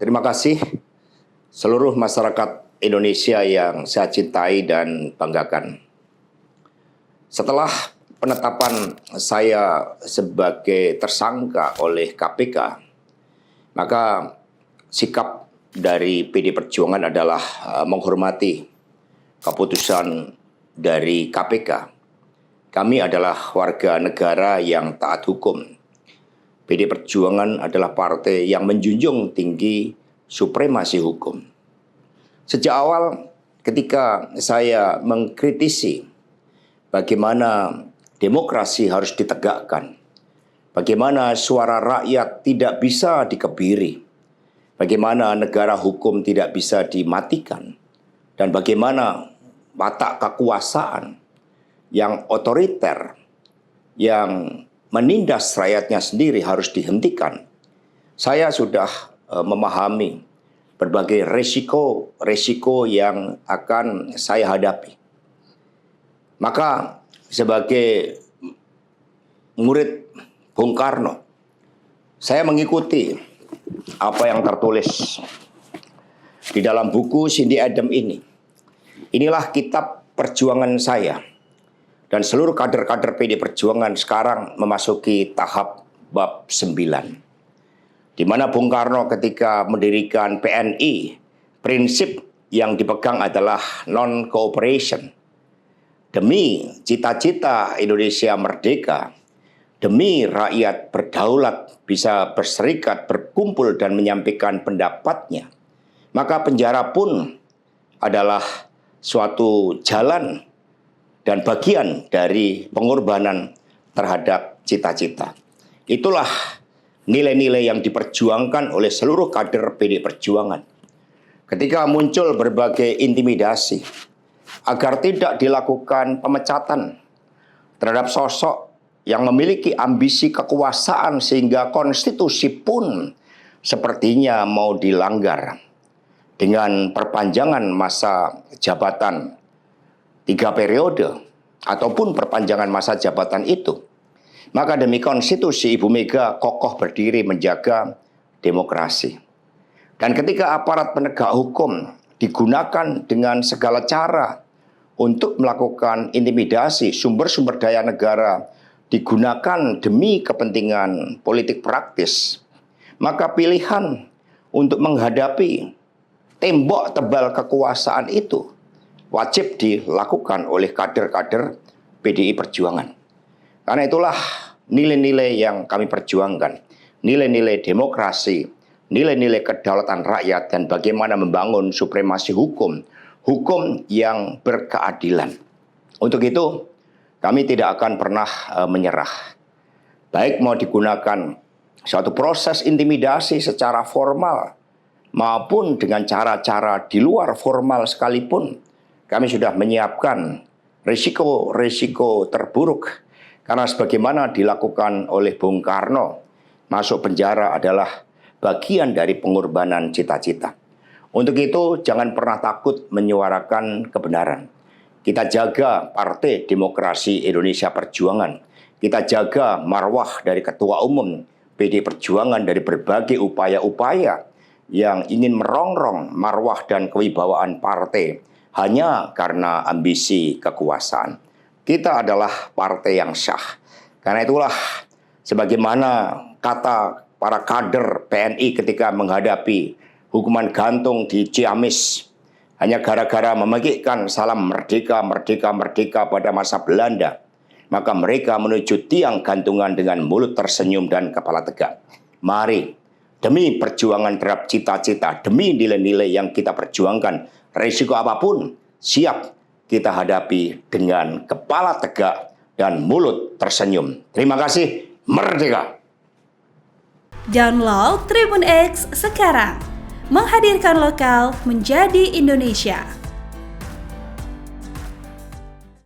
Terima kasih seluruh masyarakat Indonesia yang saya cintai dan banggakan. Setelah penetapan saya sebagai tersangka oleh KPK, maka sikap dari PD Perjuangan adalah menghormati keputusan dari KPK. Kami adalah warga negara yang taat hukum. PD Perjuangan adalah partai yang menjunjung tinggi supremasi hukum. Sejak awal ketika saya mengkritisi bagaimana demokrasi harus ditegakkan, bagaimana suara rakyat tidak bisa dikebiri, bagaimana negara hukum tidak bisa dimatikan, dan bagaimana watak kekuasaan yang otoriter, yang menindas rakyatnya sendiri harus dihentikan. Saya sudah memahami berbagai resiko yang akan saya hadapi. Maka sebagai murid Bung Karno, saya mengikuti apa yang tertulis di dalam buku Cindy Adams ini. Inilah kitab perjuangan saya. Dan seluruh kader-kader PD Perjuangan sekarang memasuki tahap bab 9. Di mana Bung Karno ketika mendirikan PNI, prinsip yang dipegang adalah non-cooperation. Demi cita-cita Indonesia merdeka, demi rakyat berdaulat bisa berserikat, berkumpul dan menyampaikan pendapatnya, maka penjara pun adalah suatu jalan dan bagian dari pengorbanan terhadap cita-cita. Itulah nilai-nilai yang diperjuangkan oleh seluruh kader PD Perjuangan. Ketika muncul berbagai intimidasi agar tidak dilakukan pemecatan terhadap sosok yang memiliki ambisi kekuasaan sehingga konstitusi pun sepertinya mau dilanggar dengan perpanjangan masa jabatan 3 periode ataupun perpanjangan masa jabatan itu, maka demi konstitusi Ibu Mega kokoh berdiri menjaga demokrasi. Dan ketika aparat penegak hukum digunakan dengan segala cara untuk melakukan intimidasi, sumber-sumber daya negara digunakan demi kepentingan politik praktis, maka pilihan untuk menghadapi tembok tebal kekuasaan itu wajib dilakukan oleh kader-kader PDI Perjuangan. Karena itulah nilai-nilai yang kami perjuangkan. Nilai-nilai demokrasi, nilai-nilai kedaulatan rakyat, dan bagaimana membangun supremasi hukum. Hukum yang berkeadilan. Untuk itu, kami tidak akan pernah menyerah. Baik mau digunakan suatu proses intimidasi secara formal, maupun dengan cara-cara di luar formal sekalipun, kami sudah menyiapkan risiko-risiko terburuk. Karena sebagaimana dilakukan oleh Bung Karno, masuk penjara adalah bagian dari pengorbanan cita-cita. Untuk itu jangan pernah takut menyuarakan kebenaran. Kita jaga Partai Demokrasi Indonesia Perjuangan. Kita jaga marwah dari Ketua Umum PD Perjuangan dari berbagai upaya-upaya yang ingin merongrong marwah dan kewibawaan partai hanya karena ambisi kekuasaan. Kita adalah partai yang sah. Karena itulah sebagaimana kata para kader PNI ketika menghadapi hukuman gantung di Ciamis hanya gara-gara memegihkan salam merdeka, merdeka, merdeka pada masa Belanda, maka mereka menuju tiang gantungan dengan mulut tersenyum dan kepala tegak. Mari, demi perjuangan terhadap cita-cita, demi nilai-nilai yang kita perjuangkan, risiko apapun siap kita hadapi dengan kepala tegak dan mulut tersenyum. Terima kasih, merdeka! Download Tribun X sekarang, menghadirkan lokal menjadi Indonesia.